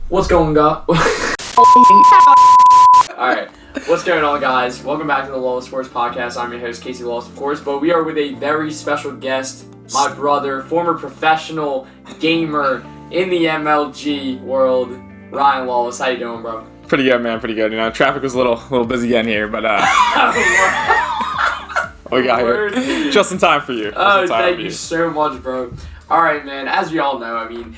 What's going on? Alright, what's going on, guys? Welcome back to the Lawless Sports Podcast. I'm your host, Casey Lawless, of course, but we are with a very special guest, my brother, former professional gamer in the MLG world, Ryan Lawless. How you doing, bro? Pretty good, man. Pretty good. You know, traffic was a little busy getting here, but we got here just in time for you. Thank you so much, bro. All right, man. As we all know, I mean,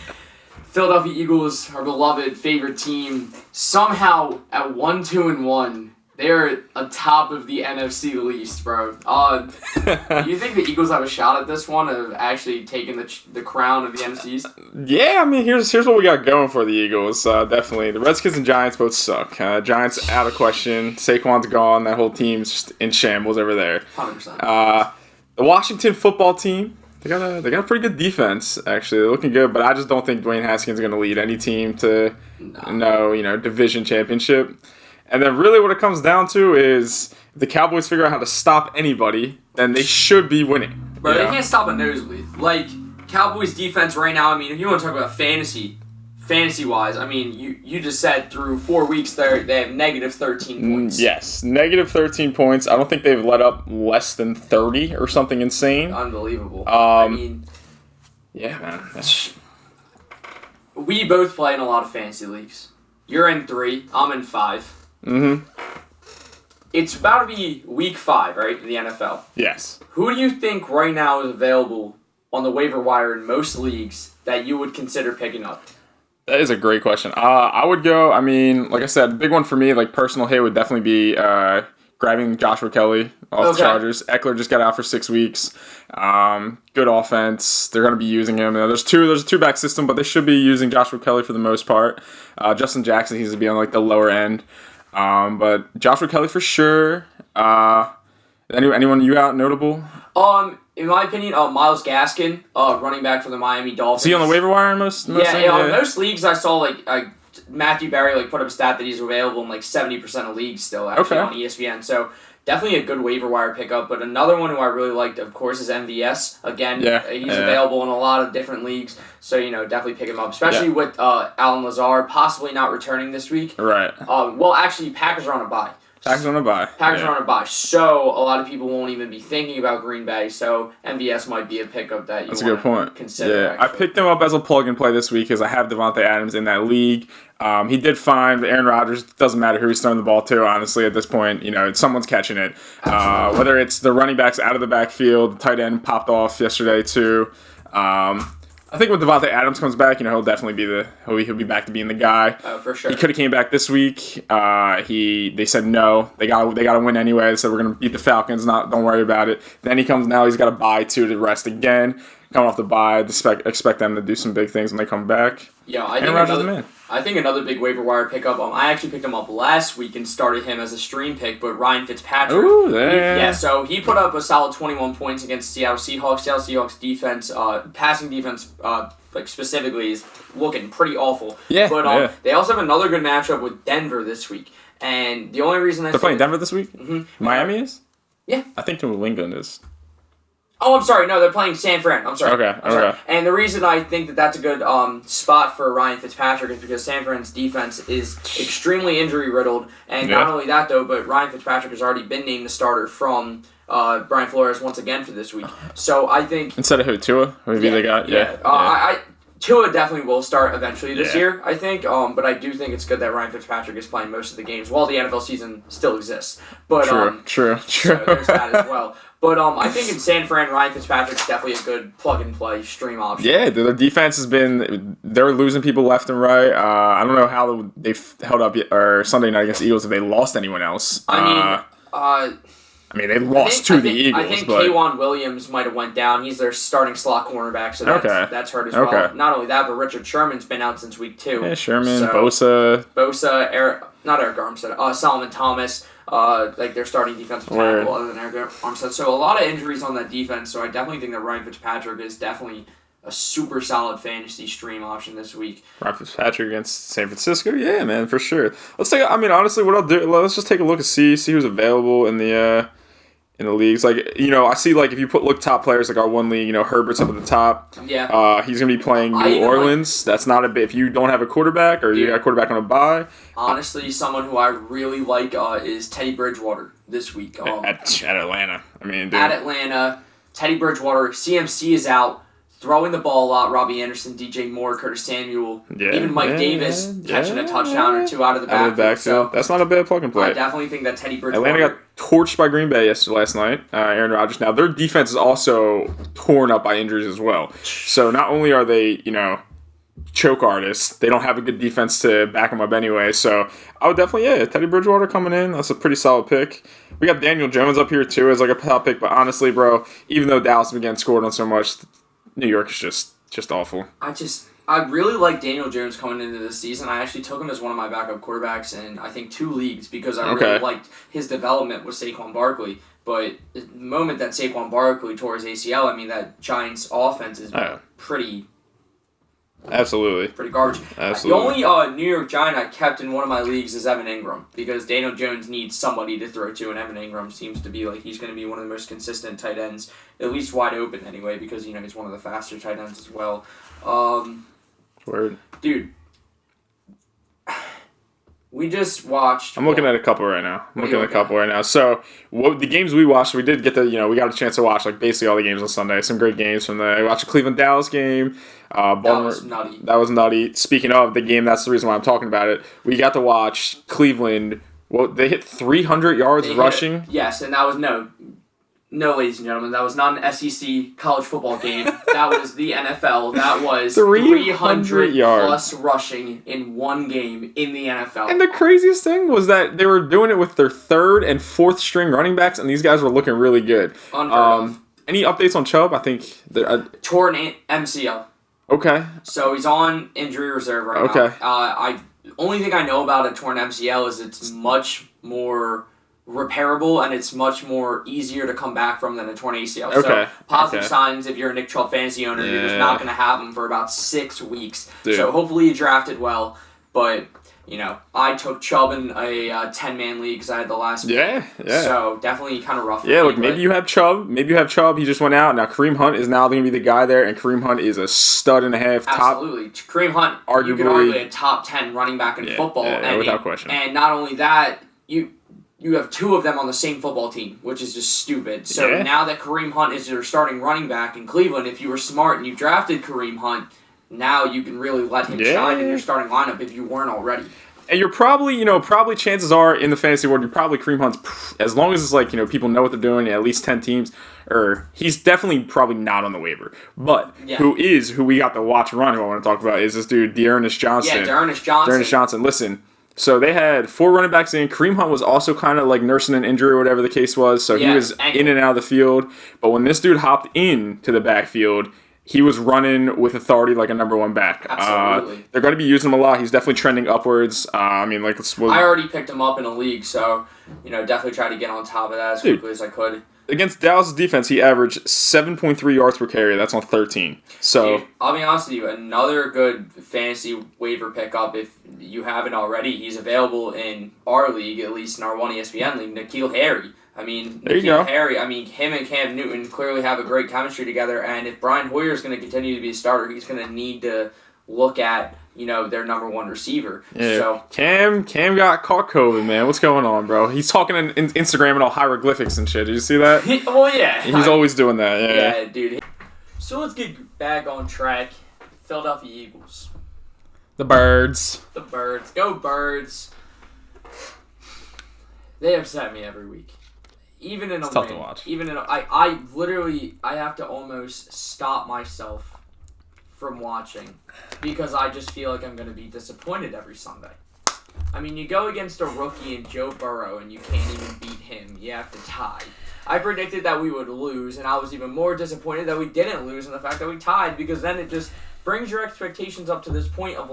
Philadelphia Eagles, our beloved favorite team, somehow at 1-2-1, they're atop of the NFC East, bro. Do you think the Eagles have a shot at this one of actually taking the crown of the NFC East? Yeah, I mean, here's what we got going for the Eagles. Definitely, the Redskins and Giants both suck. Giants out of question. Saquon's gone. That whole team's just in shambles over there. 100%. The Washington football team. They got a pretty good defense, actually. They're looking good, but I just don't think Dwayne Haskins is going to lead any team to division championship. And then really what it comes down to is if the Cowboys figure out how to stop anybody, then they should be winning. Bro, they can't stop a nosebleed. Like, Cowboys defense right now, I mean, if you want to talk about fantasy-wise, I mean, you just said through 4 weeks they have negative 13 points. Yes, negative 13 points. I don't think they've let up less than 30 or something insane. Unbelievable. Yeah, man. We both play in a lot of fantasy leagues. You're in 3. I'm in 5. Mm-hmm. It's about to be week 5, right, in the NFL. Yes. Who do you think right now is available on the waiver wire in most leagues that you would consider picking up? That is a great question. I would go, I mean, like I said, the big one for me, like personal hit would definitely be grabbing Joshua Kelly off the Chargers. Eckler just got out for 6 weeks. Good offense. They're going to be using him. There's a two-back system, but they should be using Joshua Kelly for the most part. Justin Jackson needs to be on like the lower end. But Joshua Kelly for sure. Anyone you out notable? In my opinion, Myles Gaskin, running back for the Miami Dolphins. Is he on the waiver wire in most most leagues I saw Matthew Berry put up a stat that he's available in 70% of leagues still actually on ESPN. So definitely a good waiver wire pickup. But another one who I really liked, of course, is MVS. Again, he's available in a lot of different leagues. So definitely pick him up, especially with Alan Lazard possibly not returning this week. Right. Well, actually, Packers are on a bye. Packers are on a bye. So a lot of people won't even be thinking about Green Bay. So MVS might be a pickup that you want to consider. Yeah, I picked him up as a plug and play this week because I have Devontae Adams in that league. He did fine, but Aaron Rodgers, doesn't matter who he's throwing the ball to, honestly, at this point. Someone's catching it. Whether it's the running backs out of the backfield, the tight end popped off yesterday too. I think when Devontae Adams comes back, he'll definitely be he'll be back to being the guy. Oh, for sure. He could have came back this week. They said no. They got to win anyway. They said we're gonna beat the Falcons. Don't worry about it. Then he comes now. He's got a bye too to rest again. Coming off the bye, expect them to do some big things when they come back. Yeah, I think another big waiver wire pickup. I actually picked him up last week and started him as a stream pick, but Ryan Fitzpatrick. Ooh, yeah. So he put up a solid 21 points against Seattle Seahawks. Seattle Seahawks defense, passing defense, specifically, is looking pretty awful. Yeah. But they also have another good matchup with Denver this week, and the only reason they're playing Denver this week. Mm-hmm. Miami is. Yeah. I think New England is. Oh, I'm sorry. No, they're playing San Fran. I'm sorry. Okay. Sorry. And the reason I think that that's a good spot for Ryan Fitzpatrick is because San Fran's defense is extremely injury-riddled. And not only that, though, but Ryan Fitzpatrick has already been named the starter from Brian Flores once again for this week. So I think... Instead of who? Tua? Maybe they got... Yeah. Tua definitely will start eventually this year, I think. But I do think it's good that Ryan Fitzpatrick is playing most of the games while the NFL season still exists. But True. So there's that as well. But I think in San Fran, Ryan Fitzpatrick's definitely a good plug-and-play stream option. Yeah, their defense has been... They're losing people left and right. I don't know how they've held up or Sunday night against the Eagles if they lost anyone else. They lost to the Eagles. I think K'Wan Williams might have went down. He's their starting slot cornerback, so that's hurt as well. Not only that, but Richard Sherman's been out since week 2. Yeah, Sherman, Bosa, not Eric Armstead, Solomon Thomas, their starting defensive tackle other than Eric Armstead. So a lot of injuries on that defense, so I definitely think that Ryan Fitzpatrick is definitely a super solid fantasy stream option this week. Ryan Fitzpatrick against San Francisco? Yeah, man, for sure. Honestly, what I'll do, let's just take a look and see who's available in in the leagues. Like, you know, I see, like, if you look top players, like our one league, you know, Herbert's up at the top. Yeah. He's going to be playing New Orleans. That's not a bit. If you don't have a quarterback or you got a quarterback on a bye. Honestly, someone who I really like is Teddy Bridgewater this week. At Atlanta. I mean, dude. At Atlanta, Teddy Bridgewater. CMC is out. Throwing the ball a lot, Robbie Anderson, DJ Moore, Curtis Samuel, even Mike Davis catching a touchdown or two out of the backfield. So that's not a bad plug and play. I definitely think that Teddy Bridgewater... Atlanta got torched by Green Bay last night, Aaron Rodgers. Now, their defense is also torn up by injuries as well. So not only are they, you know, choke artists, they don't have a good defense to back them up anyway. So I would definitely, Teddy Bridgewater coming in. That's a pretty solid pick. We got Daniel Jones up here too as like a top pick. But honestly, bro, even though Dallas again scored on so much... New York is just awful. I really like Daniel Jones coming into this season. I actually took him as one of my backup quarterbacks in, I think, 2 leagues because I really liked his development with Saquon Barkley. But the moment that Saquon Barkley tore his ACL, I mean, that Giants offense is pretty garbage. Absolutely. The only New York Giant I kept in one of my leagues is Evan Ingram because Daniel Jones needs somebody to throw to, and Evan Ingram seems to be like he's going to be one of the most consistent tight ends, at least wide open anyway, because you know he's one of the faster tight ends as well. Word. Dude, we just watched. I'm looking at a couple right now. So, the games we watched, we did get we got a chance to watch like basically all the games on Sunday. Some great games from I watched the Cleveland-Dallas game. That was nutty. That was nutty. Speaking of the game, that's the reason why I'm talking about it. We got to watch Cleveland. Well, they hit 300 yards rushing. Yes, and that was No, ladies and gentlemen, that was not an SEC college football game. That was the NFL. That was 300 plus rushing in one game in the NFL. And the craziest thing was that they were doing it with their 3rd and 4th string running backs, and these guys were looking really good. Unheard of. Any updates on Chubb? I think... Torn MCL. Okay. So he's on injury reserve right now. Okay. Only thing I know about a torn MCL is it's much more repairable and it's much more easier to come back from than a torn ACL. Okay. So positive signs if you're a Nick Chubb fantasy owner, you're just not going to have him for about 6 weeks. Dude. So hopefully you drafted well, but you know, I took Chubb in a 10-man league because I had the last pick. Yeah. So definitely kind of rough. Yeah, look, maybe you have Chubb. He just went out. Now Kareem Hunt is now going to be the guy there, and Kareem Hunt is a stud and a half. Absolutely. Kareem Hunt, arguably, you could argue a top 10 running back in football. Yeah, without question. And not only that, you have 2 of them on the same football team, which is just stupid. So now that Kareem Hunt is your starting running back in Cleveland, if you were smart and you drafted Kareem Hunt, now you can really let him shine in your starting lineup if you weren't already. And you're probably, chances are in the fantasy world, you're probably Kareem Hunt's, as long as it's like, people know what they're doing, at least 10 teams, or he's definitely probably not on the waiver. But who we got to watch run, who I want to talk about, is this dude, Dearness Johnson. Yeah, Dearness Johnson. Listen, so they had 4 running backs in. Kareem Hunt was also kind of like nursing an injury or whatever the case was, so he was in and out of the field. But when this dude hopped into the backfield, he was running with authority like a number 1 back. Absolutely. They're going to be using him a lot. He's definitely trending upwards. I already picked him up in a league, so definitely try to get on top of that as quickly as I could. Against Dallas' defense, he averaged 7.3 yards per carry. That's on 13. So dude, I'll be honest with you, another good fantasy waiver pickup if you haven't already. He's available in our league, at least in our one ESPN league. N'Keal Harry. N'Keal Harry, him and Cam Newton clearly have a great chemistry together, and if Brian Hoyer is going to continue to be a starter, he's going to need to look at, their number 1 receiver. Yeah. So Cam got caught COVID, man. What's going on, bro? He's talking in Instagram and all hieroglyphics and shit. Did you see that? Well, yeah. He's always doing that, Yeah, dude. So let's get back on track. Philadelphia Eagles. The Birds. Go Birds. They upset me every week. Even in a tough win, to watch. I literally have to almost stop myself from watching because I just feel like I'm going to be disappointed every Sunday. You go against a rookie in Joe Burrow and you can't even beat him. You have to tie. I predicted that we would lose, and I was even more disappointed that we didn't lose and the fact that we tied, because then it just brings your expectations up to this point of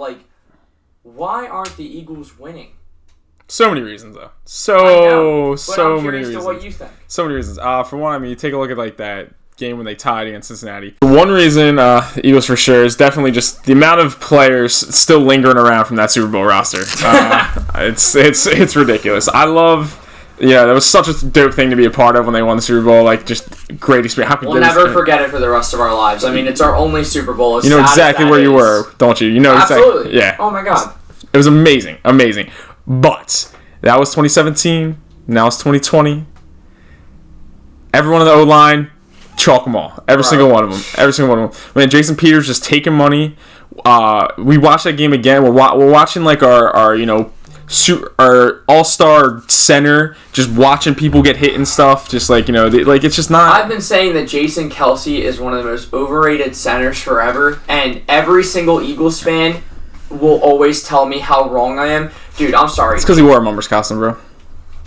why aren't the Eagles winning? So many reasons, though. So many reasons. To what you think. So many reasons. For one, you take a look at that game when they tied against Cincinnati. One reason, the Eagles for sure, is definitely just the amount of players still lingering around from that Super Bowl roster. It's ridiculous. I love Yeah, that was such a dope thing to be a part of when they won the Super Bowl. Like, just great experience. We'll never forget it for the rest of our lives. I mean, it's our only Super Bowl. You know exactly where you were, don't you? You know Absolutely. Exactly. Yeah. Oh my God. It was amazing. But that was 2017. Now it's 2020. Everyone on the O-line, chalk them all. Every single one of them. Man, Jason Peters just taking money. We watched that game again. We're watching like our our all-star center, just watching people get hit and stuff. Just like, it's just not. I've been saying that Jason Kelce is one of the most overrated centers forever, and every single Eagles fan will always tell me how wrong I am. Dude, I'm sorry. It's because he wore a Mummers costume, bro.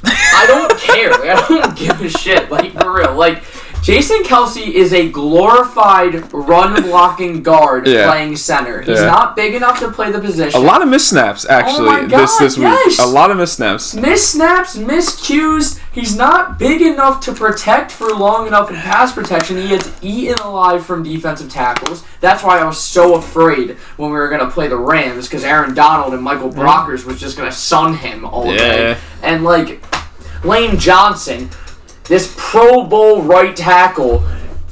I don't care. I don't give a shit. Like, for real. Like, Jason Kelce is a glorified run-blocking guard playing center. He's not big enough to play the position. A lot of missnaps, actually, oh my God, this week. A lot of missnaps. Missnaps, miscues. He's not big enough to protect for long enough in pass protection. He gets eaten alive from defensive tackles. That's why I was so afraid when we were going to play the Rams, because Aaron Donald and Michael Brockers was just going to sun him all day. And, like, Lane Johnson, this Pro Bowl right tackle,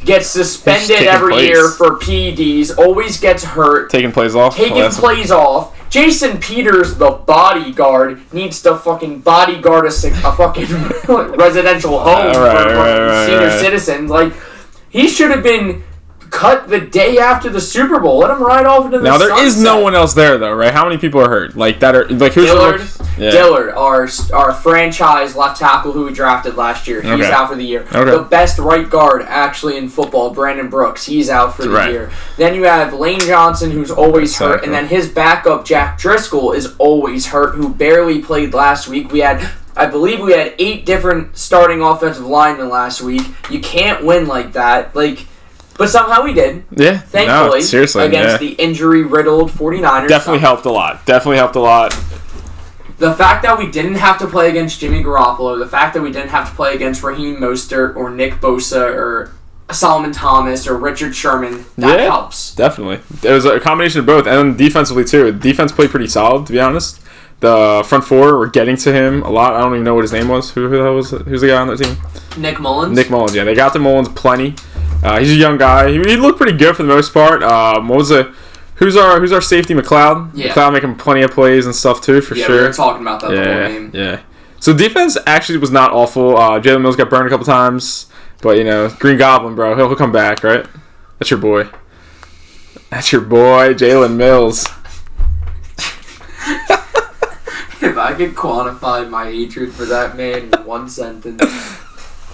gets suspended every year for PEDs, always gets hurt. Taking plays off. Jason Peters, the bodyguard, needs to fucking bodyguard a fucking residential home for senior citizens. Like, he should have been cut the day after the Super Bowl. Let him ride off into the sunset. Now, there is no one else there, though, right? How many people are hurt? Like, that are... Like, who's Dillard, our franchise left tackle who we drafted last year. He's out for the year. The best right guard, actually, in football, Brandon Brooks. He's out for the year. Then you have Lane Johnson, who's always hurt. And then his backup, Jack Driscoll, is always hurt, who barely played last week. I believe we had 8 different starting offensive linemen last week. You can't win like that. But somehow we did. Yeah. Thankfully. No, seriously. Against the injury-riddled 49ers. Definitely helped a lot. The fact that we didn't have to play against Jimmy Garoppolo, the fact that we didn't have to play against Raheem Mostert or Nick Bosa or Solomon Thomas or Richard Sherman, that helps. Definitely. It was a combination of both. And then defensively, too. Defense played pretty solid, to be honest. The front four were getting to him a lot. I don't even know what his name was. Who's the guy on that team? Nick Mullins. Yeah. They got to Mullins plenty. He's a young guy. He looked pretty good for the most part. Who's our safety? McLeod. Yeah. McLeod making plenty of plays and stuff too, for sure. Yeah, we were talking about that the whole game. Yeah. So defense actually was not awful. Jalen Mills got burned a couple times, but Green Goblin, bro, he'll come back, right? That's your boy, Jalen Mills. If I could quantify my hatred for that man in one sentence,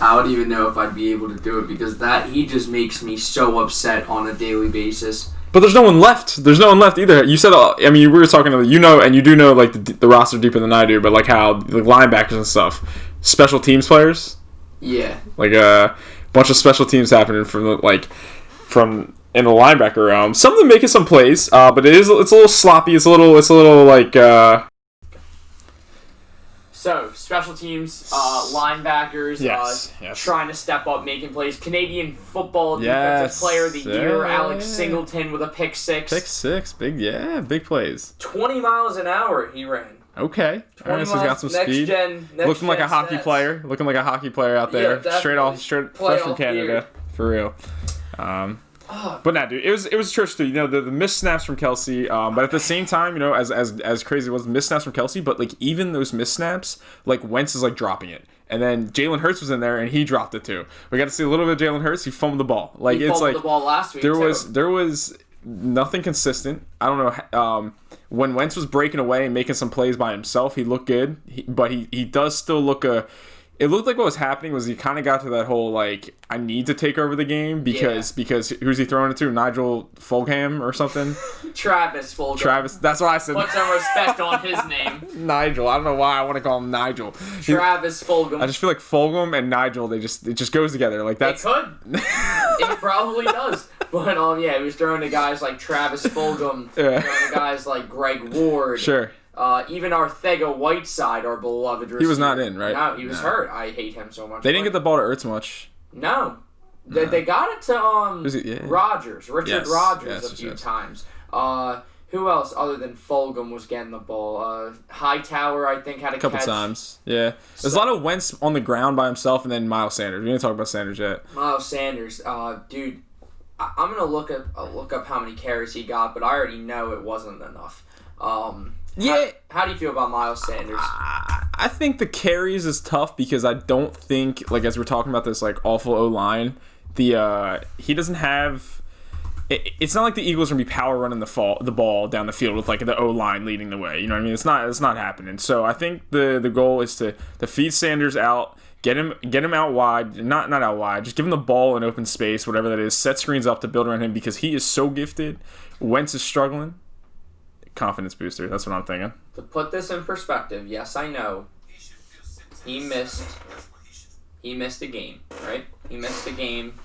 I don't even know if I'd be able to do it, because he just makes me so upset on a daily basis. But there's no one left. There's no one left either. You said, we were talking, and you do know, like, the roster deeper than I do, but, like, how the linebackers and stuff, special teams players. Yeah. Like, a bunch of special teams happening from in the linebacker realm. Some of them making some plays, but it's a little sloppy. It's a little like. So, special teams, linebackers, yes. trying to step up, making plays. Canadian football defensive player of the year, Alex Singleton with a pick six. Big plays. 20 miles an hour he ran. Okay. So he's got some speed. Looking like a hockey player. Looking like a hockey player out there. Yeah, straight fresh from Canada. For real. But nah, dude, it was church too. The missed snaps from Kelce. But at the same time, as crazy was missed snaps from Kelce, but like even those missed snaps, like Wentz is like dropping it. And then Jalen Hurts was in there and he dropped it too. We got to see a little bit of Jalen Hurts. He fumbled the ball. Like he fumbled the ball last week. There was nothing consistent. I don't know. When Wentz was breaking away and making some plays by himself, he looked good. But he does still look It looked like what was happening was he kind of got to that whole, like, I need to take over the game because who's he throwing it to? Nigel Fulgham or something? Travis Fulgham. That's what I said. Put some respect on his name. Nigel. I don't know why I want to call him Nigel. Travis Fulgham. I just feel like Fulgham and Nigel, it just goes together. Like that's. It could. It probably does. But he was throwing to guys like Travis Fulgham, throwing to guys like Greg Ward. Sure. Even Arcega-Whiteside, our beloved receiver. He was not in, right? No, he was hurt. I hate him so much. They didn't get the ball to Ertz much. No. They got it to Rodgers, Richard Rodgers a few times. Who else other than Fulgham was getting the ball? Hightower, I think, had a couple catch. times. Yeah. There's a lot of Wentz on the ground by himself, and then Miles Sanders. We didn't talk about Sanders yet. Miles Sanders, dude, I'm gonna look up how many carries he got, but I already know it wasn't enough. Yeah. How do you feel about Miles Sanders? I think the carries is tough because I don't think, like, as we're talking about this, like, awful O-line, he doesn't have... It's not like the Eagles are going to be power running the ball down the field with, like, the O-line leading the way. You know what I mean? It's not happening. So I think the goal is to feed Sanders out, get him out wide, not out wide, just give him the ball in open space, whatever that is, set screens up to build around him because he is so gifted. Wentz is struggling. Confidence booster, that's what I'm thinking. To put this in perspective, yes, I know he missed a game, right? He missed a game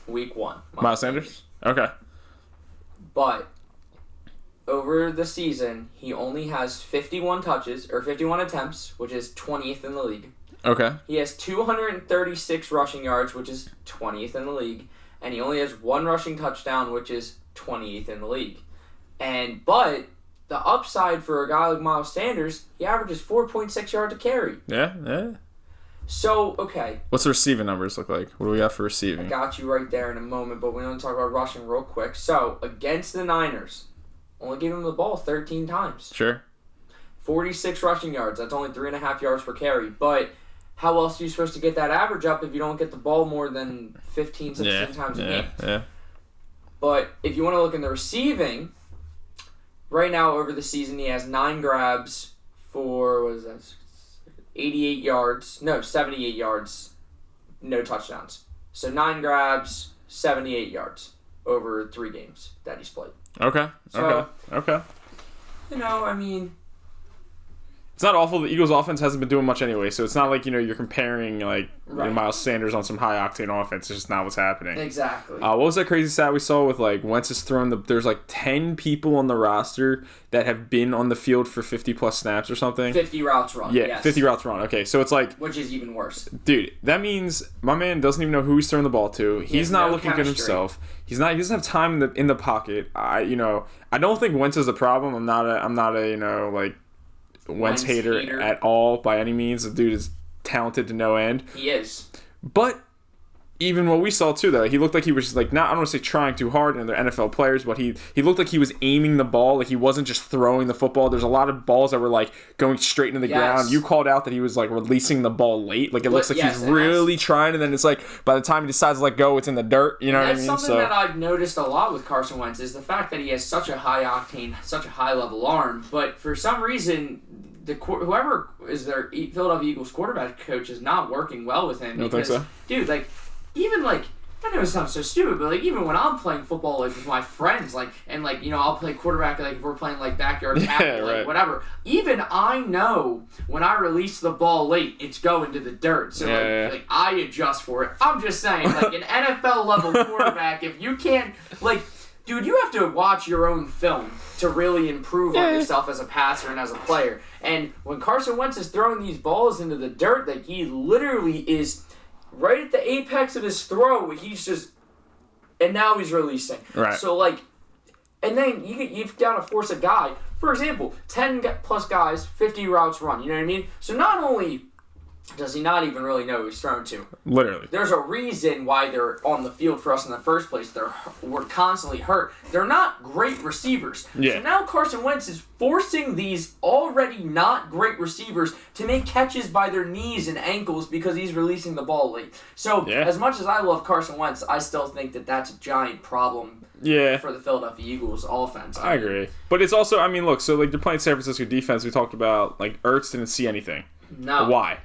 week 1. Miles Sanders? Okay. But over the season, he only has 51 touches, or 51 attempts, which is 20th in the league. Okay. He has 236 rushing yards, which is 20th in the league. And he only has 1 rushing touchdown, which is 28th in the league. But the upside for a guy like Miles Sanders, he averages 4.6 yards a carry. Yeah. So, okay. What's the receiving numbers look like? What do we got for I receiving? got you right there in a moment, but we're going to talk about rushing real quick. So, against the Niners, only gave him the ball 13 times. Sure. 46 rushing yards. That's only 3.5 yards per carry. But how else are you supposed to get that average up if you don't get the ball more than 15, 16 times a game? Yeah. But if you want to look in the receiving, right now over the season he has 9 grabs for, what is that, 78 yards. No, 78 yards. No touchdowns. So 9 grabs, 78 yards over 3 games that he's played. Okay. You know, I mean... It's not awful. The Eagles' offense hasn't been doing much anyway, so it's not like, you're comparing, like, Miles Sanders on some high-octane offense. It's just not what's happening. Exactly. What was that crazy stat we saw with, like, Wentz has thrown there's, like, 10 people on the roster that have been on the field for 50-plus snaps or something? 50 routes run, Yeah, yes. 50 routes run. Okay, so it's like... Which is even worse. Dude, that means my man doesn't even know who he's throwing the ball to. He's not looking good himself. He doesn't have time in the pocket. I don't think Wentz is a problem. I'm not a Wentz hater at all by any means. The dude is talented to no end. He is. But even what we saw too, though, he looked like he was like, not, I don't want to say trying too hard, and they're NFL players, but he looked like he was aiming the ball, like he wasn't just throwing the football. There's a lot of balls that were like going straight into the ground. You called out that he was like releasing the ball late, like it looks like he's really trying, and then it's like by the time he decides to let go, it's in the dirt. You know what I mean? That's something that I've noticed a lot with Carson Wentz is the fact that he has such a high octane, such a high level arm, but for some reason, whoever is their Philadelphia Eagles quarterback coach is not working well with him. You don't think so? Dude, I know it sounds so stupid, but even when I'm playing football with my friends, I'll play quarterback if we're playing backyard tackle, whatever. Even I know when I release the ball late, it's going to the dirt. So I adjust for it. I'm just saying, an NFL level quarterback, if you can't dude, you have to watch your own film to really improve on yourself as a passer and as a player. And when Carson Wentz is throwing these balls into the dirt, he literally is right at the apex of his throw. And now he's releasing. Right. So, and then you've got to force a guy, for example, 10 plus guys, 50 routes run. You know what I mean? So not only does he not even really know who he's thrown to. Literally. There's a reason why they're on the field for us in the first place. We're constantly hurt. They're not great receivers. Yeah. So now Carson Wentz is forcing these already not great receivers to make catches by their knees and ankles because he's releasing the ball late. So as much as I love Carson Wentz, I still think that that's a giant problem for the Philadelphia Eagles offense. I agree. But it's also, look, so they're playing San Francisco defense. We talked about, Ertz didn't see anything. No. Why?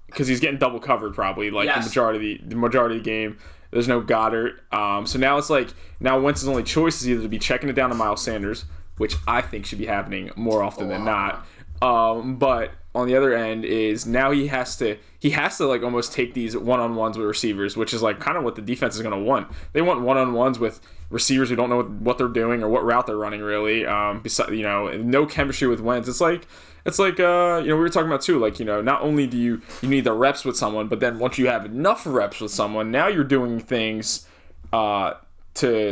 Because he's getting double covered probably, the majority of the game. There's no Goddard. So now it's now Wentz's only choice is either to be checking it down to Miles Sanders, which I think should be happening more often than not. But on the other end is now he has to almost take these one-on-ones with receivers, which is kind of what the defense is going to want. They want one-on-ones with receivers who don't know what they're doing or what route they're running really. No chemistry with Wentz. It's like we were talking about too, not only do you need the reps with someone, but then once you have enough reps with someone, now you're doing things to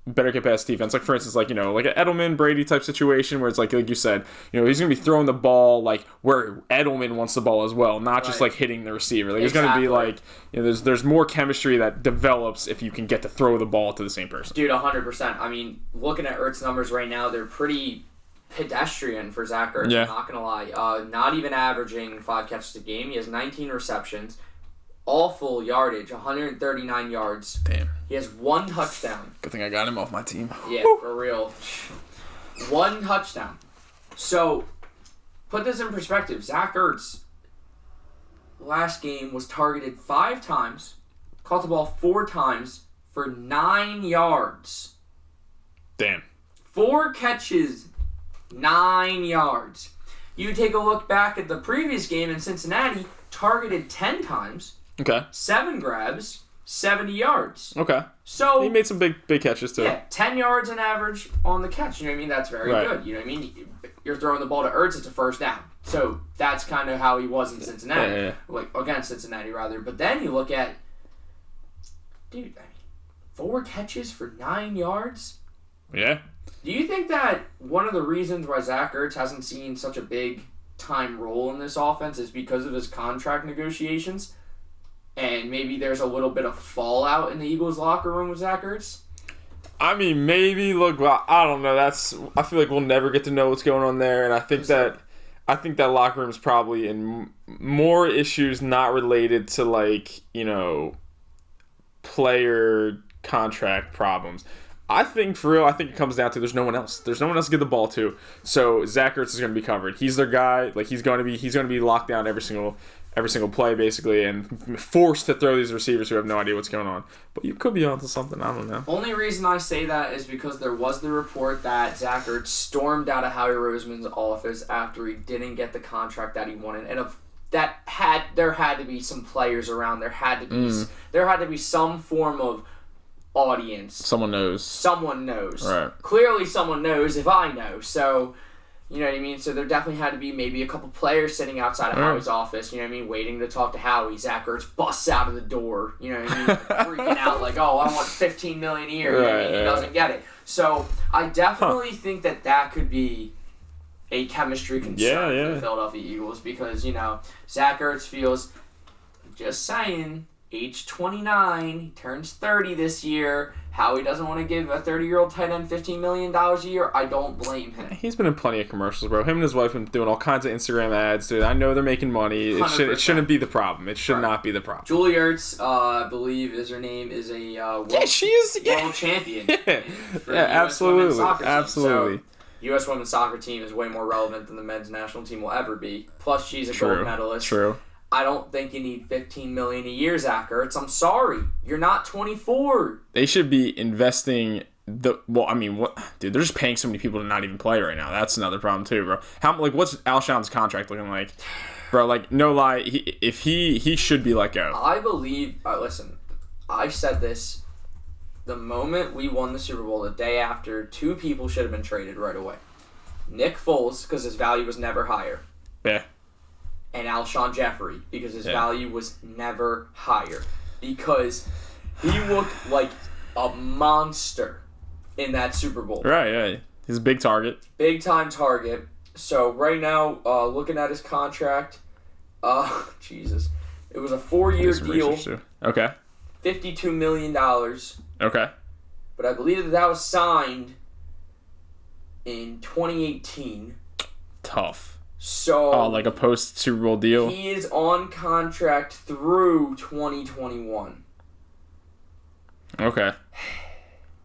better get past defense. Like, for instance, like, you know, like an Edelman, Brady type situation where it's like you said, you know, he's going to be throwing the ball like where Edelman wants the ball as well, not just like hitting the receiver. Like, it's going to be like, you know, there's more chemistry that develops if you can get to throw the ball to the same person. Dude, 100%. I mean, looking at Ertz's numbers right now, they're pretty pedestrian for Zach Ertz, I'm not going to lie. Not even averaging 5 catches a game. He has 19 receptions. Awful yardage, 139 yards. Damn. He has 1 touchdown. Good thing I got him off my team. Yeah, for real. 1 touchdown. So, put this in perspective. Zach Ertz, last game, was targeted 5 times, caught the ball 4 times for 9 yards. Damn. 4 catches, 9 yards. You take a look back at the previous game in Cincinnati, targeted 10 times. Okay. 7 grabs, 70 yards. Okay. So he made some big catches too. Yeah, 10 yards on average on the catch. You know what I mean? That's very good. You know what I mean? You're throwing the ball to Ertz, it's a first down. So that's kind of how he was in Cincinnati. Yeah. Like, against Cincinnati, rather. But then you look at, dude, I mean, 4 catches for 9 yards? Yeah. Do you think that one of the reasons why Zach Ertz hasn't seen such a big time role in this offense is because of his contract negotiations? And maybe there's a little bit of fallout in the Eagles locker room with Zach Ertz? I mean, maybe. Look, I don't know. I feel like we'll never get to know what's going on there, and I think that locker room is probably in more issues not related to, like, you know, player contract problems. I think, for real, it comes down to there's no one else. There's no one else to get the ball to. So Zach Ertz is going to be covered. He's their guy. Like, he's going to be locked down every single play, basically, and forced to throw these receivers who have no idea what's going on. But you could be onto something. I don't know. Only reason I say that is because there was the report that Zach Ertz stormed out of Howie Roseman's office after he didn't get the contract that he wanted, and there had to be some players around. There had to be some form of audience. Someone knows. Right. Clearly someone knows if I know. So, you know what I mean? So there definitely had to be maybe a couple players sitting outside of Howie's office, you know what I mean, waiting to talk to Howie. Zach Ertz busts out of the door, you know what I mean, freaking out like, oh, I want $15 million a year, you know what I mean? He doesn't get it. So I definitely think that could be a chemistry concern for the Philadelphia Eagles because, you know, Zach Ertz feels, just saying, age 29, he turns 30 this year. Howie doesn't want to give a 30-year-old tight end $15 million a year. I don't blame him. He's been in plenty of commercials, bro. Him and his wife have been doing all kinds of Instagram ads, dude. I know they're making money. It shouldn't be the problem. It should not be the problem. Julie Ertz, I believe is her name, is a world champion. Absolutely. So, U.S. women's soccer team is way more relevant than the men's national team will ever be. Plus, she's a gold medalist. True. I don't think you need $15 million a year, Zach Ertz. I'm sorry. You're not 24. They should be investing dude, they're just paying so many people to not even play right now. That's another problem too, bro. What's Alshon's contract looking like? Bro, like, no lie, he should be let go. I believe, listen, I said this the moment we won the Super Bowl, the day after, 2 people should have been traded right away. Nick Foles, because his value was never higher. Yeah. And Alshon Jeffrey, because his value was never higher. Because he looked like a monster in that Super Bowl. Right, yeah. He's a big target. Big-time target. So, right now, looking at his contract, Jesus. It was a 4-year deal. Okay. $52 million. Okay. But I believe that was signed in 2018. Tough. So, like a post-Super Bowl deal? He is on contract through 2021. Okay.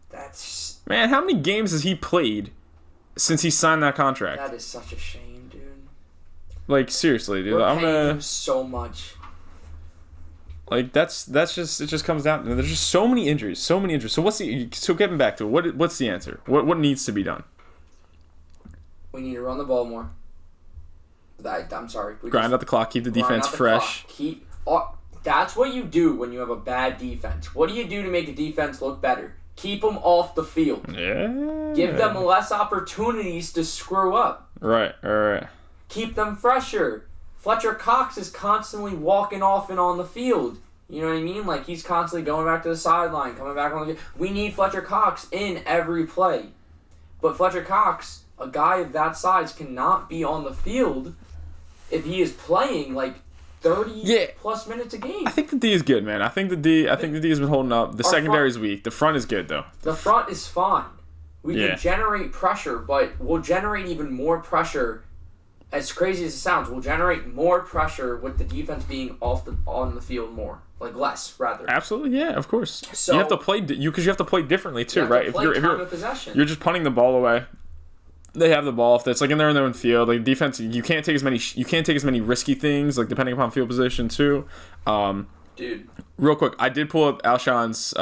That's... Man, how many games has he played since he signed that contract? That is such a shame, dude. Like, seriously, dude. We're paying him so much. Like, that's just, it just comes down to, there's just so many injuries. So getting back to it, what's the answer? What needs to be done? We need to run the ball more. I'm sorry. Grind out the clock, keep the defense fresh. That's what you do when you have a bad defense. What do you do to make a defense look better? Keep them off the field. Yeah. Give them less opportunities to screw up. Right. Keep them fresher. Fletcher Cox is constantly walking off and on the field. You know what I mean? Like, he's constantly going back to the sideline, coming back on the game. We need Fletcher Cox in every play. But Fletcher Cox, a guy of that size, cannot be on the field if he is playing, like, 30-plus minutes a game. I think the D is good, man. I think the D has been holding up. The secondary is weak. The front is good, though. The front is fine. We can generate pressure, but we'll generate even more pressure. As crazy as it sounds, we'll generate more pressure with the defense being on the field more. Like, less, rather. Absolutely, yeah, of course. So, you have to play because you have to play differently too, right? If you're just punting the ball away. They have the ball. If it's like in their own field, like defense, you can't take as many risky things, like depending upon field position too. Dude, real quick, I did pull up Alshon's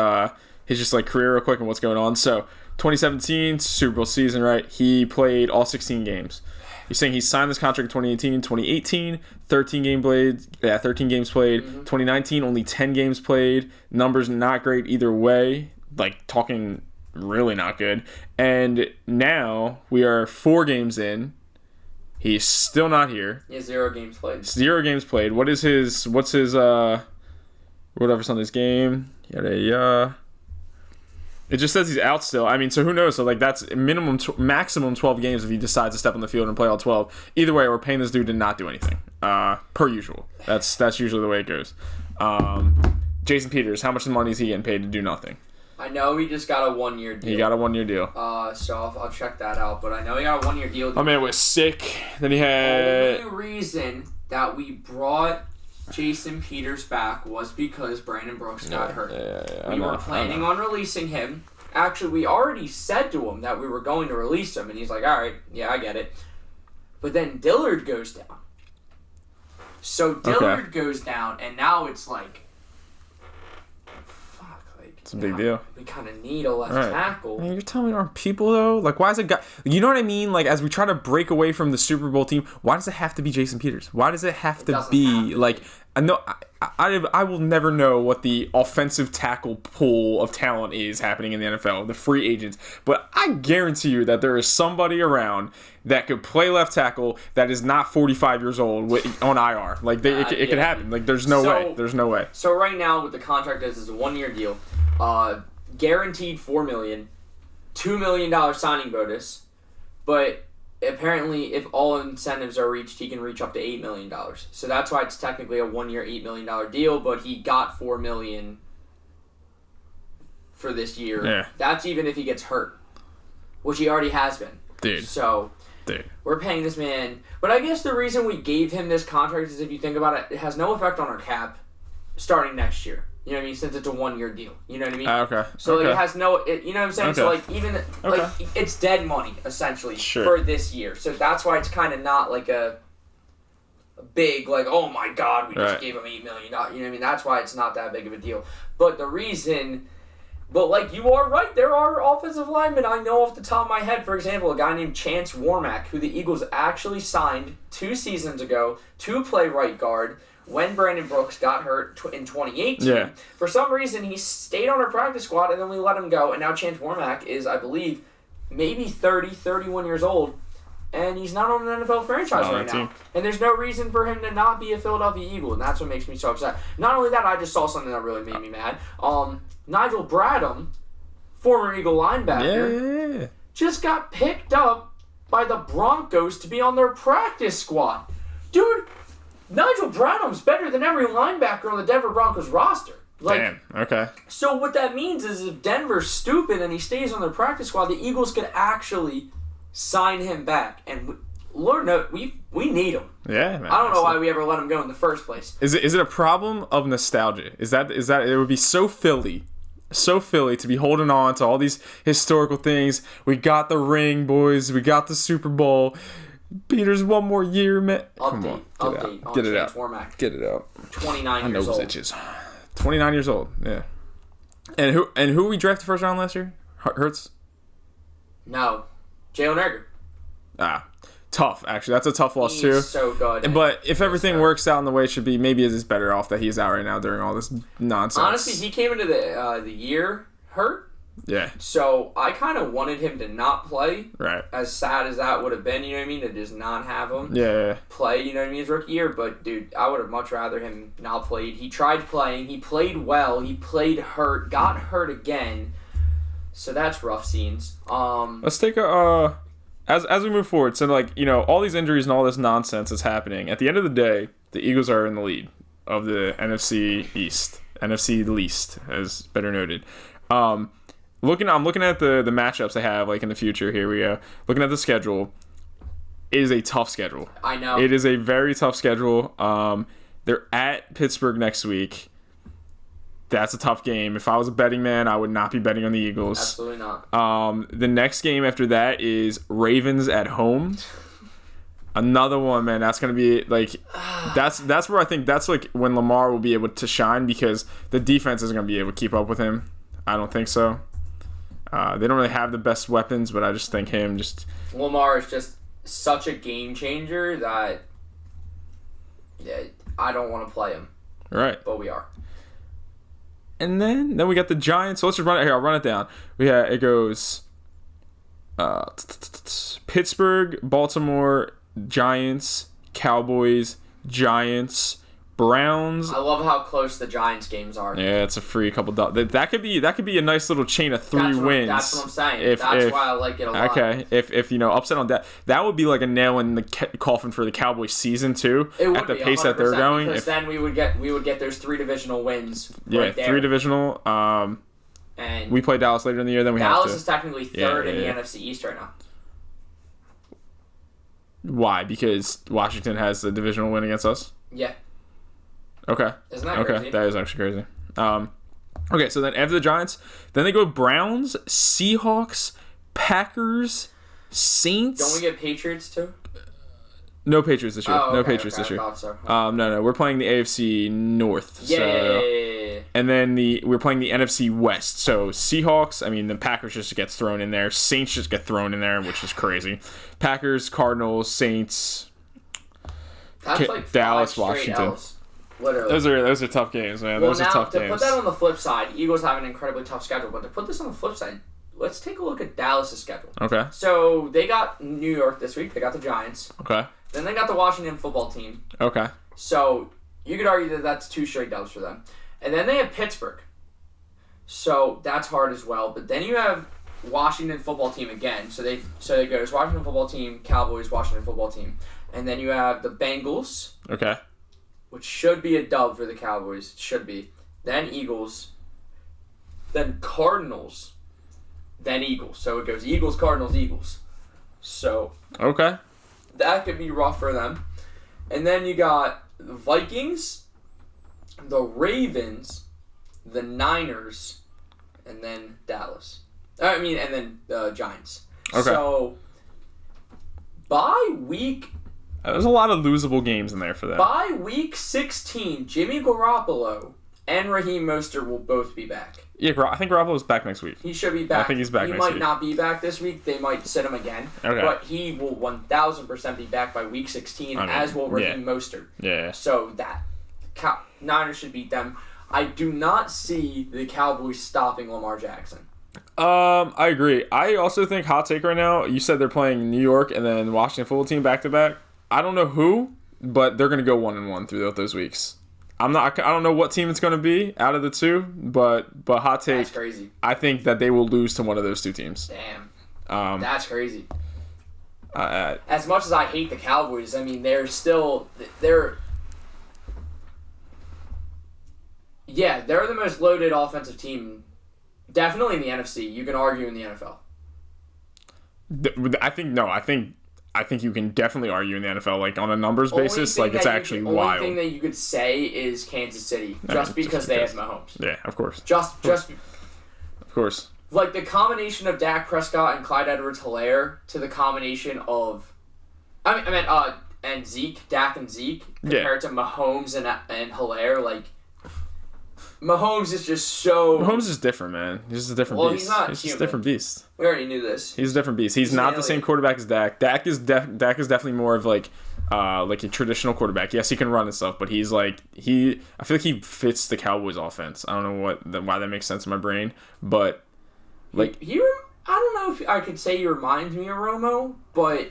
his just like career real quick and what's going on. So 2017 Super Bowl season, right? He played all 16 games. You're saying he signed this contract in 2018, 13 games played. 2019, only 10 games played. Numbers not great either way. Like, talking really not good. And now we are 4 games in. He's still not here. He has 0 games played. 0 games played. What's his whatever's on this game? It just says he's out still. I mean, so who knows? So, like, that's maximum 12 games if he decides to step on the field and play all 12. Either way, we're paying this dude to not do anything. Per usual. That's usually the way it goes. Jason Peters, how much money is he getting paid to do nothing? I know he just got a 1-year deal. He got a 1-year deal. So I'll check that out. But I know he got a 1-year deal. My man was sick. Then he had... The only reason that we brought Jason Peters back was because Brandon Brooks got hurt. We were planning on releasing him. Actually, we already said to him that we were going to release him, and he's like, all right, yeah, I get it. But then Dillard goes down. So Dillard goes down, and now it's like, it's a big deal. We kind of need a left tackle. Man, you're telling me aren't people, though? Like, why is it... You know what I mean? Like, as we try to break away from the Super Bowl team, why does it have to be Jason Peters? Why does it have to be... Like, I know... I will never know what the offensive tackle pool of talent is happening in the NFL, the free agents. But I guarantee you that there is somebody around that could play left tackle that is not 45 years old on IR. Like, it could happen. Like, there's no way. There's no way. So, right now, what the contract is a 1-year deal. Guaranteed $4 million, $2 million signing bonus, but apparently if all incentives are reached, he can reach up to $8 million. So that's why it's technically a 1-year $8 million deal, but he got $4 million for this year. Yeah. That's even if he gets hurt, which he already has been. Dude. So we're paying this man. But I guess the reason we gave him this contract is, if you think about it, it has no effect on our cap starting next year. You know what I mean? Since it's a 1-year deal. You know what I mean? Okay. So, like, it has no... you know what I'm saying? Okay. So, like, even... Like, it's dead money, essentially, for this year. So, that's why it's kind of not, like, a big, like, oh, my God, we just gave him $8 million. You know what I mean? That's why it's not that big of a deal. But the reason... But, like, you are right. There are offensive linemen. I know off the top of my head, for example, a guy named Chance Warmack, who the Eagles actually signed 2 seasons ago to play right guard when Brandon Brooks got hurt in 2018. Yeah. For some reason, he stayed on our practice squad, and then we let him go. And now Chance Warmack is, I believe, maybe 31 years old, and he's not on an NFL franchise right now. And there's no reason for him to not be a Philadelphia Eagle, and that's what makes me so upset. Not only that, I just saw something that really made me mad. Nigel Bradham, former Eagle linebacker, just got picked up by the Broncos to be on their practice squad. Dude, Nigel Bradham's better than every linebacker on the Denver Broncos roster. Like, damn, okay. So what that means is, if Denver's stupid and he stays on their practice squad, the Eagles could actually sign him back. And Lord knows, we need him. Yeah, man. I don't know why we ever let him go in the first place. Is it a problem of nostalgia? Is that it would be so Philly to be holding on to all these historical things. We got the ring, boys. We got the Super Bowl. Peters, 1 more year, man. Update Get it out. Warmack. Get it out. 29 years old. Itches. 29 years old. Yeah. And who we drafted first round last year? Hurts? No. Jalen Reagor. Tough, actually. That's a tough loss, too. He's so good. But if everything works out in the way it should be, maybe it's better off that he's out right now during all this nonsense. Honestly, he came into the year hurt. Yeah. So I kind of wanted him to not play. Right. As sad as that would have been, you know what I mean, to just not have him play, you know what I mean, his rookie year. But, dude, I would have much rather him not played. He tried playing. He played well. He played hurt. Got hurt again. So that's rough scenes. Let's take a... As we move forward, so, like, you know, all these injuries and all this nonsense is happening. At the end of the day, the Eagles are in the lead of the NFC East. NFC least, as better noted. I'm looking at the matchups they have, like, in the future. Here we go. Looking at the schedule. It is a tough schedule. I know. It is a very tough schedule. They're at Pittsburgh next week. That's a tough game. If I was a betting man, I would not be betting on the Eagles. Absolutely not. The next game after that is Ravens at home. Another one, man. That's gonna be like, that's where I think that's like when Lamar will be able to shine, because the defense isn't gonna be able to keep up with him. I don't think so. They don't really have the best weapons, but I just think Lamar is just such a game changer that I don't want to play him. Right. But we are. And then we got the Giants. So let's just run it here. I'll run it down. It goes Pittsburgh, Baltimore, Giants, Cowboys, Giants, Browns. I love how close the Giants games are. Yeah, it's a free couple dollars. That could be a nice little chain of three wins. That's what I'm saying. That's why I like it a lot. Okay, if you know, upset on that would be like a nail in the coffin for the Cowboys season too. It would at the be, pace that they're going. Because then we would get those 3 divisional wins. Yeah, right there. 3 divisional. And we play Dallas later in the year. Then we Dallas have to. is technically third in the NFC East right now. Why? Because Washington has the divisional win against us? Yeah. Okay. Isn't that crazy? That is actually crazy. Okay, so then after the Giants, then they go Browns, Seahawks, Packers, Saints. Don't we get Patriots too? No Patriots this year. Oh, okay, no Patriots this year. I thought so. No. We're playing the AFC North. Yeah. And then we're playing the NFC West. So Seahawks, I mean, the Packers just gets thrown in there. Saints just get thrown in there, which is crazy. Packers, Cardinals, Saints, That's like Dallas, Washington. L's, literally. Those are tough games, man. Well, those now, are tough to games. put that on the flip side, Eagles have an incredibly tough schedule. But to put this on the flip side, let's take a look at Dallas' schedule. Okay. So they got New York this week. They got the Giants. Okay. Then they got the Washington football team. Okay. So you could argue that that's 2 straight dubs for them. And then they have Pittsburgh. So that's hard as well. But then you have Washington football team again. So they goes Washington football team, Cowboys, Washington football team. And then you have the Bengals. Okay. Which should be a dub for the Cowboys. It should be. Then Eagles. Then Cardinals. Then Eagles. So it goes Eagles, Cardinals, Eagles. So Okay. that could be rough for them. And then you got the Vikings, the Ravens, the Niners, and then Dallas. And then the Giants. Okay. So by week There's a lot of losable games in there for them. By week 16, Jimmy Garoppolo and Raheem Mostert will both be back. Yeah, I think Garoppolo's back next week. He should be back. I think he's back next week. He might not be back this week. They might sit him again. Okay. But he will 1,000% be back by week 16, as will Raheem Mostert. Yeah. So that Niners should beat them. I do not see the Cowboys stopping Lamar Jackson. I agree. I also think, hot take right now, you said they're playing New York and then Washington football team back-to-back. I don't know who, but they're going to go 1-1 throughout those weeks. I don't know what team it's going to be out of the two, but hot take. That's crazy. I think that they will lose to one of those two teams. Damn. That's crazy. As much as I hate the Cowboys, I mean, they're the most loaded offensive team, definitely in the NFC. You can argue in the NFL. I think you can definitely argue in the NFL, like on a numbers basis, like it's actually wild. The only thing that you could say is Kansas City, because they have Mahomes. Yeah, of course. Of course. Like the combination of Dak Prescott and Clyde Edwards-Helaire to the combination of, and Zeke, Dak and Zeke, compared to Mahomes and Helaire, like. Mahomes is just so... Mahomes is different, man. He's just a different beast. He's not He's human. just a different beast. We already knew this. He's a different beast. He's not the same quarterback as Dak. Dak is definitely more of like a traditional quarterback. Yes, he can run and stuff, but he's like... I feel like he fits the Cowboys offense. I don't know why that makes sense in my brain, but Like I don't know if I could say he reminds me of Romo, but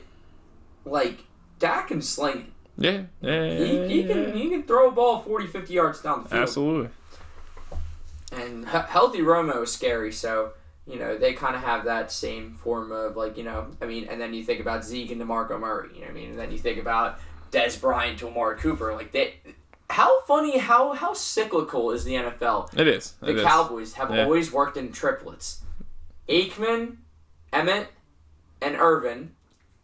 like Dak can sling it. Yeah. He can throw a ball 40, 50 yards down the field. Absolutely. And healthy Romo is scary, so they kind of have that same form of and then you think about Zeke and DeMarco Murray, and then you think about Dez Bryant to Amari Cooper, how cyclical is the NFL? It is. The Cowboys have always worked in triplets. Aikman, Emmett, and Irvin,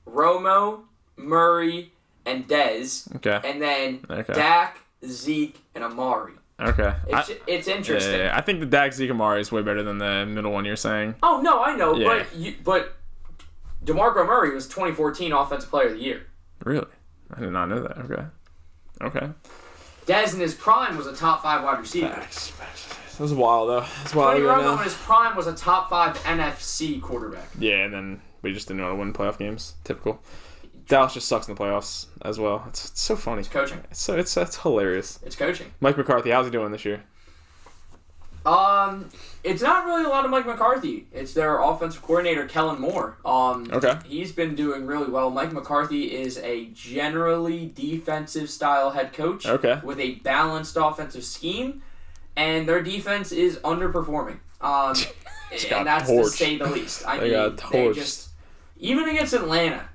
Romo, Murray, and Dez. Okay. And then Dak, Zeke, and Amari. Okay. It's interesting. Yeah. I think the Dak, Zeke, Amari is way better than the middle one you're saying. Oh, no, I know. Yeah. But DeMarco Murray was 2014 Offensive Player of the Year. Really? I did not know that. Okay. Dez in his prime was a top 5 wide receiver. Facts. That was wild, though. That's wild. Tony Romo in his prime was a top 5 NFC quarterback. Yeah, and then we just didn't know how to win playoff games. Typical. Dallas just sucks in the playoffs as well. It's so funny. It's coaching. It's hilarious. It's coaching. Mike McCarthy, how's he doing this year? It's not really a lot of Mike McCarthy. It's their offensive coordinator, Kellen Moore. Okay. He's been doing really well. Mike McCarthy is a generally defensive style head coach. Okay. With a balanced offensive scheme, and their defense is underperforming. And that's to say the least. They just even against Atlanta,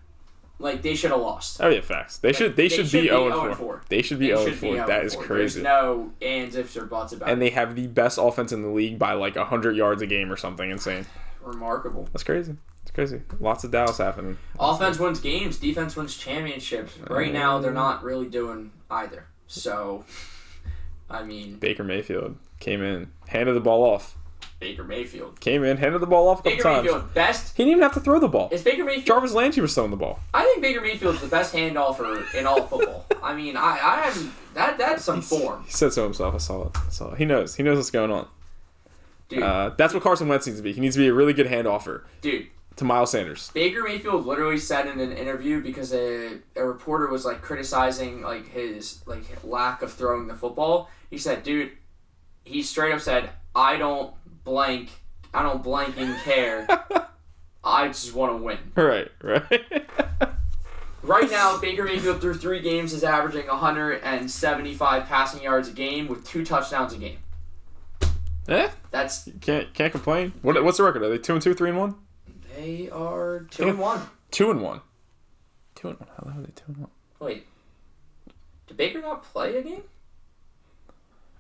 they should have lost. Oh yeah, facts. They should be 0-4. They should be 0-4. That is crazy. There's no ands, ifs, or buts about it. And they have the best offense in the league by 100 yards a game or something insane. Remarkable. That's crazy. It's crazy. Lots of Dallas happening. Offense wins games. Defense wins championships. Right now, they're not really doing either. So, Baker Mayfield came in, handed the ball off. Baker Mayfield came in, handed the ball off a couple times. Baker Mayfield, best. He didn't even have to throw the ball. Is Baker Mayfield? Jarvis Landry was throwing the ball. I think Baker Mayfield's the best handoffer in all of football. I haven't. That's some form. He said so himself. I saw it. He knows. He knows what's going on. Dude, that's what Carson Wentz needs to be. He needs to be a really good handoffer. Dude. To Miles Sanders. Baker Mayfield literally said in an interview because a reporter was criticizing his lack of throwing the football. He said, "Dude," he straight up said, "I don't blank and care. I just want to win." Right. Right now, Baker Mayfield through 3 games is averaging 175 passing yards a game with 2 touchdowns a game. That's can't complain. What's the record? Are they 2-2, 3-1? They are 2-1. 2-1. 2-1. How the hell are they 2-1? Wait, did Baker not play a game?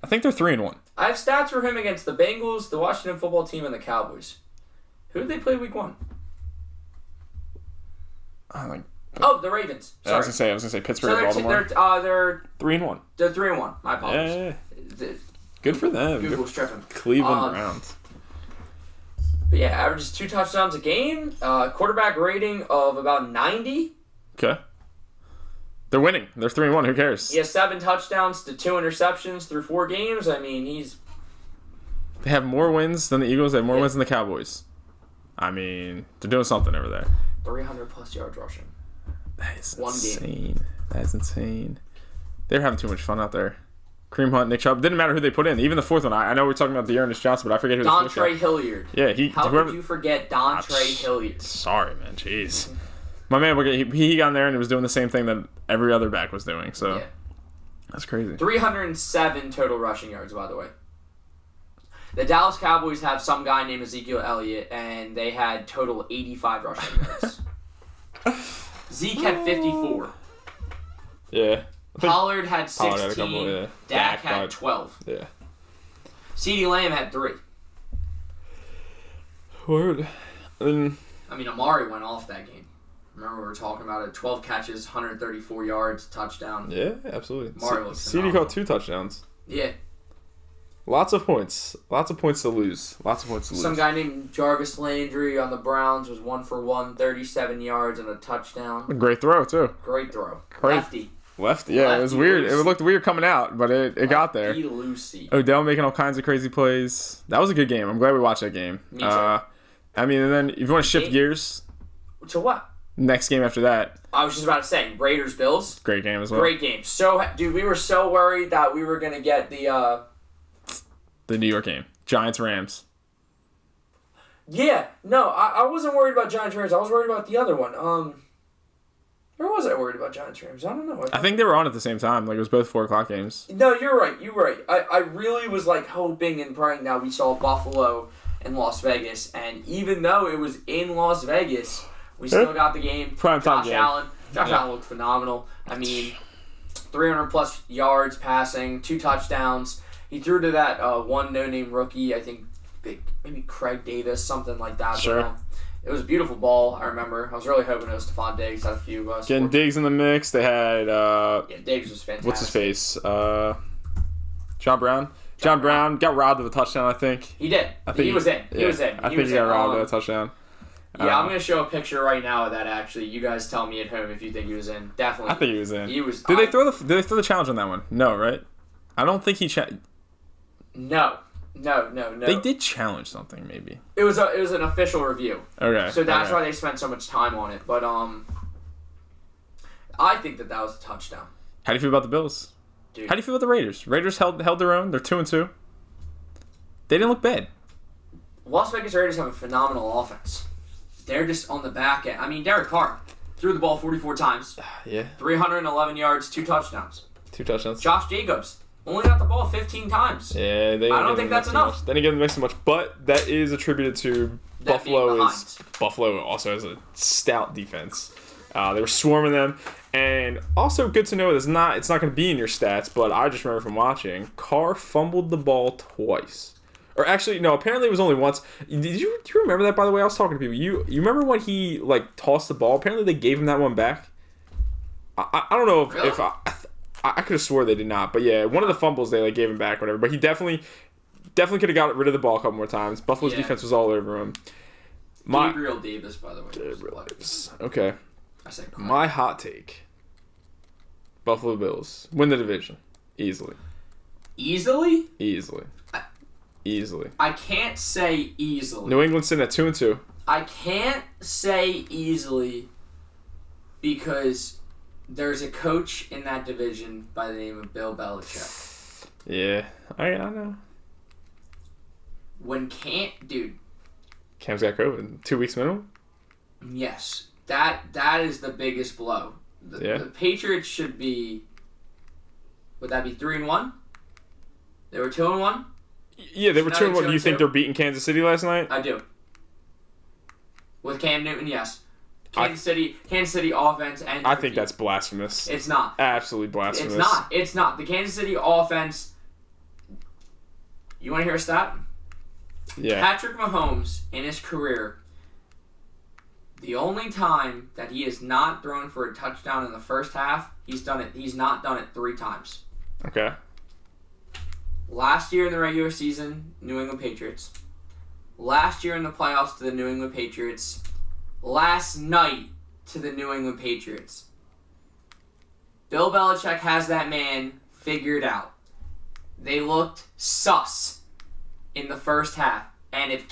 I think they're 3-1. I have stats for him against the Bengals, the Washington football team, and the Cowboys. Who did they play week 1? The Ravens. Sorry. I was gonna say Pittsburgh, Baltimore. They're 3-1. They're 3-1. My apologies. Yeah. Good for them. Google's tripping. Cleveland Browns. But yeah, averages 2 touchdowns a game. Quarterback rating of about 90. Okay. They're winning. They're 3-1. Who cares? He has 7 touchdowns to 2 interceptions through 4 games. They have more wins than the Eagles. They have more wins than the Cowboys. They're doing something over there. 300+ yards rushing. That is 1 insane. game. That's insane. They're having too much fun out there. Kareem Hunt, Nick Chubb. Didn't matter who they put in. Even the 4th one. I know we're talking about Dearness Johnson, but I forget who the 4th guy. Dontre Hilliard. Yeah, How could you forget Dontre Hilliard? Sorry, man. Jeez. My man, he got in there and he was doing the same thing that every other back was doing. So yeah. That's crazy. 307 total rushing yards, by the way. The Dallas Cowboys have some guy named Ezekiel Elliott, and they had total 85 rushing yards. Zeke had 54. Yeah. Pollard had 16. Pollard had a couple, yeah. Dak had 12. Yeah. CeeDee Lamb had 3. Word. Amari went off that game. Remember we were talking about it. 12 catches, 134 yards, touchdown. Yeah, absolutely. Amari was CeeDee caught 2 touchdowns. Yeah. Lots of points. Lots of points to lose. Some guy named Jarvis Landry on the Browns was 1 for 1, 37 yards and a touchdown. A great throw, too. Great throw. Lefty, yeah. It was weird. It looked weird coming out, but it got there. Lucy. Odell making all kinds of crazy plays. That was a good game. I'm glad we watched that game. Me too. And then if you want to shift gears. To what? Next game after that. I was just about to say, Raiders-Bills. Great game as well. Great game. Dude, we were so worried that we were going to get the New York game. Giants-Rams. Yeah, no, I wasn't worried about Giants-Rams. I was worried about the other one. Where was I worried about Giants-Rams? I don't know. I think they were on at the same time. Like, it was both 4 o'clock games. No, you're right. I really was, like, hoping and praying that we saw Buffalo and Las Vegas. And even though it was in Las Vegas, we still got the game. Prime time game. Josh Allen looked phenomenal. I mean, 300-plus yards passing, 2 touchdowns. He threw to that one no-name rookie, I think, maybe Craig Davis, something like that. Sure. But, it was a beautiful ball, I remember. I was really hoping it was Stephon Diggs. Had a few getting Diggs in the mix. They had Diggs was fantastic. What's his face? John Brown. John Brown got robbed of a touchdown, I think. He did. He was in. He was in. I think he got robbed of a touchdown. Yeah, I'm going to show a picture right now of that, actually. You guys tell me at home if you think he was in. Definitely. I think he was in. He was. Did they throw the challenge on that one? No, right? I don't think he No. They did challenge something, maybe. It was an official review. Okay. So that's why they spent so much time on it. But I think that was a touchdown. How do you feel about the Bills? Dude. How do you feel about the Raiders? Raiders held their own. They're 2-2. They didn't look bad. Las Vegas Raiders have a phenomenal offense. They're just on the back end. I mean, Derek Carr threw the ball 44 times. Yeah. 311 yards, 2 touchdowns. 2 touchdowns. Josh Jacobs only got the ball 15 times. Yeah, I don't think that's enough. They didn't give them mix so much, but that is attributed to Buffalo also has a stout defense. They were swarming them, and also good to know it's not going to be in your stats, but I just remember from watching, Carr fumbled the ball twice. Or actually, no, apparently it was only once. Do you remember that, by the way? I was talking to people. You remember when he tossed the ball? Apparently they gave him that one back. I don't know if I could have swore they did not, but yeah, one of the fumbles they gave him back, whatever. But he definitely could have got rid of the ball a couple more times. Buffalo's defense was all over him. Gabriel Davis, by the way. Gabriel Davis. Okay. I said correct. My hot take: Buffalo Bills win the division easily. Easily? Easily. I can't say easily. New England's sitting at 2-2. I can't say easily because there's a coach in that division by the name of Bill Belichick. Yeah, I know. Cam's got COVID. 2 weeks minimum? Yes. That is the biggest blow. The Patriots should be, would that be 3-1? They were 2-1? Yeah, they were 2-1. Do you think they're beating Kansas City last night? I do. With Cam Newton, yes. Kansas City offense and I think that's blasphemous. It's not. Absolutely blasphemous. It's not. The Kansas City offense. You want to hear a stat? Yeah. Patrick Mahomes in his career, the only time that he has not thrown for a touchdown in the first half, he's not done it 3 times. Okay. Last year in the regular season, New England Patriots. Last year in the playoffs to the New England Patriots. Last night to the New England Patriots. Bill Belichick has that man figured out. They looked sus in the first half. And if